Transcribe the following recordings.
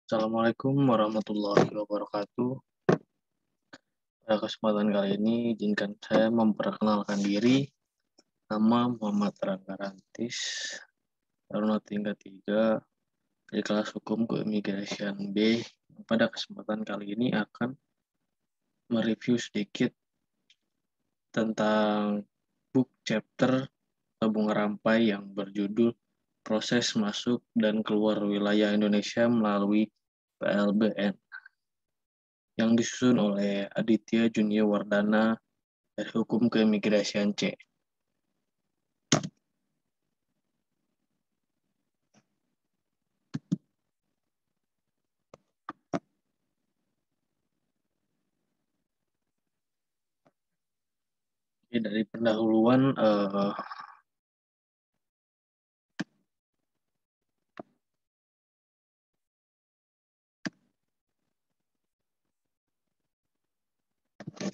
Assalamualaikum warahmatullahi wabarakatuh. Pada kesempatan kali ini, izinkan saya memperkenalkan diri. Nama Muhammad Rangga Rantis, Taruna tingkat 3 dari kelas Hukum Keimigrasian B. Pada kesempatan kali ini akan mereview sedikit tentang book chapter atau bunga rampai yang berjudul Proses Masuk dan Keluar Wilayah Indonesia Melalui PLBN, yang disusun oleh Aditya Junior Wardana dari Hukum Keimigrasian C. Dari pendahuluan,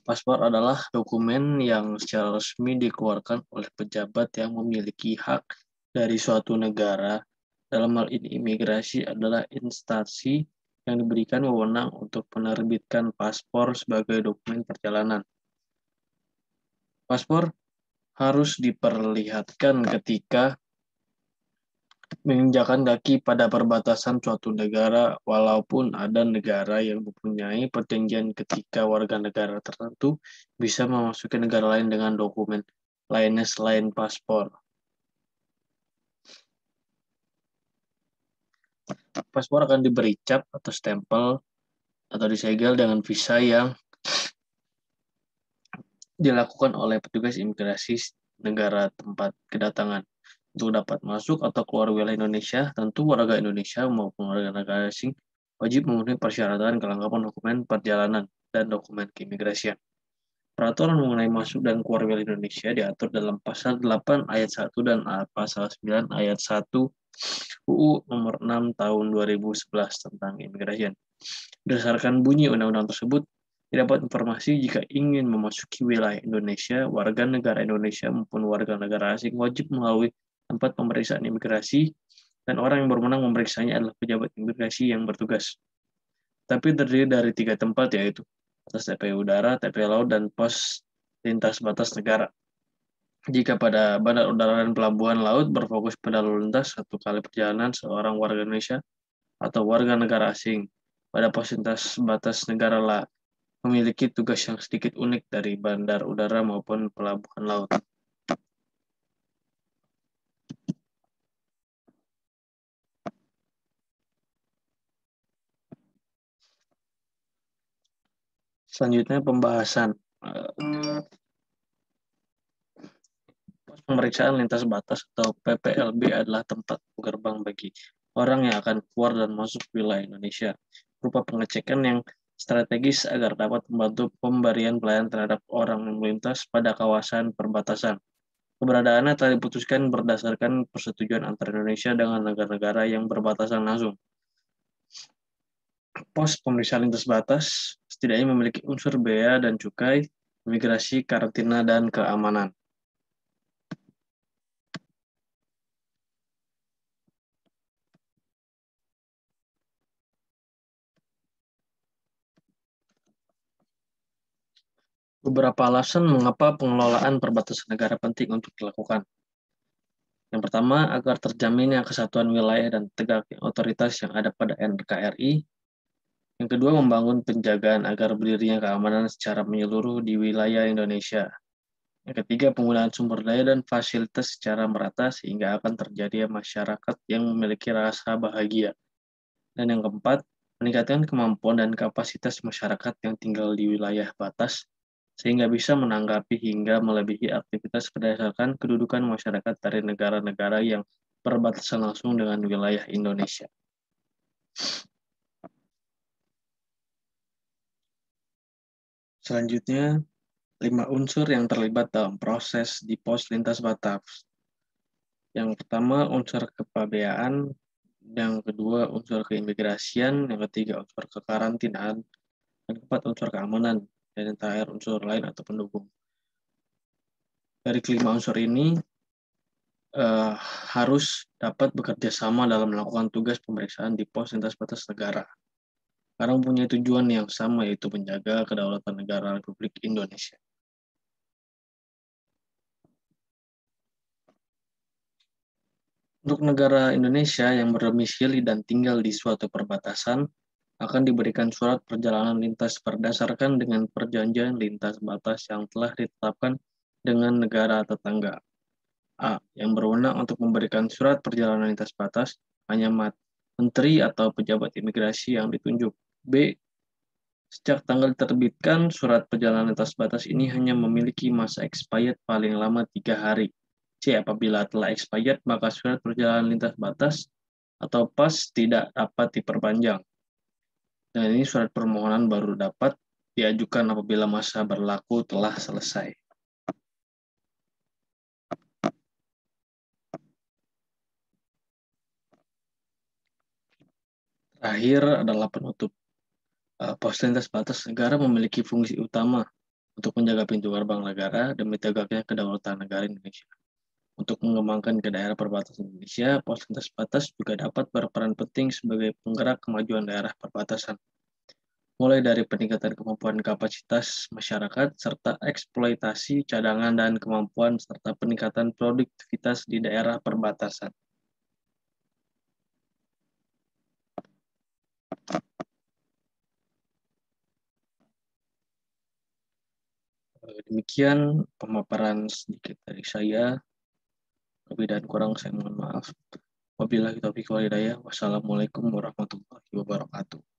paspor adalah dokumen yang secara resmi dikeluarkan oleh pejabat yang memiliki hak dari suatu negara. Dalam hal ini, imigrasi adalah instansi yang diberikan wewenang untuk menerbitkan paspor sebagai dokumen perjalanan. Paspor harus diperlihatkan ketika menginjakkan kaki pada perbatasan suatu negara, walaupun ada negara yang mempunyai perjanjian ketika warga negara tertentu bisa memasuki negara lain dengan dokumen lainnya selain paspor. Paspor akan diberi cap atau stempel atau disegel dengan visa yang dilakukan oleh petugas imigrasi negara tempat kedatangan. Untuk dapat masuk atau keluar wilayah Indonesia, tentu warga Indonesia maupun warga negara asing wajib memenuhi persyaratan kelengkapan dokumen perjalanan dan dokumen keimigrasian. Peraturan mengenai masuk dan keluar wilayah Indonesia diatur dalam Pasal 8 Ayat 1 dan Pasal 9 Ayat 1 UU Nomor 6 Tahun 2011 tentang Imigrasian. Berdasarkan bunyi undang-undang tersebut, didapat informasi jika ingin memasuki wilayah Indonesia, warga negara Indonesia maupun warga negara asing wajib melalui tempat pemeriksaan imigrasi, dan orang yang berwenang memeriksanya adalah pejabat imigrasi yang bertugas. Tapi terdiri dari 3 tempat, yaitu atas TPI Udara, TPI Laut, dan pos lintas batas negara. Jika pada bandar udara dan pelabuhan laut berfokus pada lalu lintas satu kali perjalanan seorang warga Indonesia atau warga negara asing, pada pos lintas batas negara lah memiliki tugas yang sedikit unik dari bandar udara maupun pelabuhan laut. Selanjutnya pembahasan pos pemeriksaan lintas batas atau PPLB adalah tempat gerbang bagi orang yang akan keluar dan masuk wilayah Indonesia, berupa pengecekan yang strategis agar dapat membantu pemberian pelayanan terhadap orang yang melintas pada kawasan perbatasan. Keberadaannya telah diputuskan berdasarkan persetujuan antara Indonesia dengan negara-negara yang berbatasan langsung. Pos pemeriksaan lintas batas setidaknya memiliki unsur bea dan cukai, imigrasi, karantina, dan keamanan. Beberapa alasan mengapa pengelolaan perbatasan negara penting untuk dilakukan. Yang pertama, agar terjaminnya kesatuan wilayah dan tegaknya otoritas yang ada pada NKRI. Yang kedua, membangun penjagaan agar berdirinya keamanan secara menyeluruh di wilayah Indonesia. Yang ketiga, penggunaan sumber daya dan fasilitas secara merata sehingga akan terjadi masyarakat yang memiliki rasa bahagia. Dan yang keempat, meningkatkan kemampuan dan kapasitas masyarakat yang tinggal di wilayah batas sehingga bisa menanggapi hingga melebihi aktivitas berdasarkan kedudukan masyarakat dari negara-negara yang berbatasan langsung dengan wilayah Indonesia. Selanjutnya, 5 unsur yang terlibat dalam proses di pos lintas batas. Yang pertama, unsur kepabeaan. Yang kedua, unsur keimigrasian. Yang ketiga, unsur kekarantinaan. Dan keempat, unsur keamanan. Dan yang terakhir, unsur lain atau pendukung. Dari kelima unsur ini, harus dapat bekerja sama dalam melakukan tugas pemeriksaan di pos lintas batas negara. karena mempunyai tujuan yang sama, yaitu menjaga kedaulatan negara Republik Indonesia. Untuk negara Indonesia yang berdomisili dan tinggal di suatu perbatasan, akan diberikan surat perjalanan lintas berdasarkan dengan perjanjian lintas batas yang telah ditetapkan dengan negara tetangga. A. Yang berwenang untuk memberikan surat perjalanan lintas batas hanya menteri atau pejabat imigrasi yang ditunjuk. B. Sejak tanggal diterbitkan, surat perjalanan lintas batas ini hanya memiliki masa expired paling lama 3 hari. C. Apabila telah expired, maka surat perjalanan lintas batas atau PAS tidak dapat diperpanjang. Dan ini surat permohonan baru dapat diajukan apabila masa berlaku telah selesai. Terakhir adalah penutup. Pos lintas batas negara memiliki fungsi utama untuk menjaga pintu gerbang negara demi tegaknya kedaulatan negara Indonesia. Untuk mengembangkan ke daerah perbatasan Indonesia, pos lintas batas juga dapat berperan penting sebagai penggerak kemajuan daerah perbatasan, mulai dari peningkatan kemampuan kapasitas masyarakat, serta eksploitasi cadangan dan kemampuan, serta peningkatan produktivitas di daerah perbatasan. Demikian pemaparan sedikit dari saya. Lebih dan kurang saya mohon maaf. Wabillahi taufiq wal hidayah. Wassalamualaikum warahmatullahi wabarakatuh.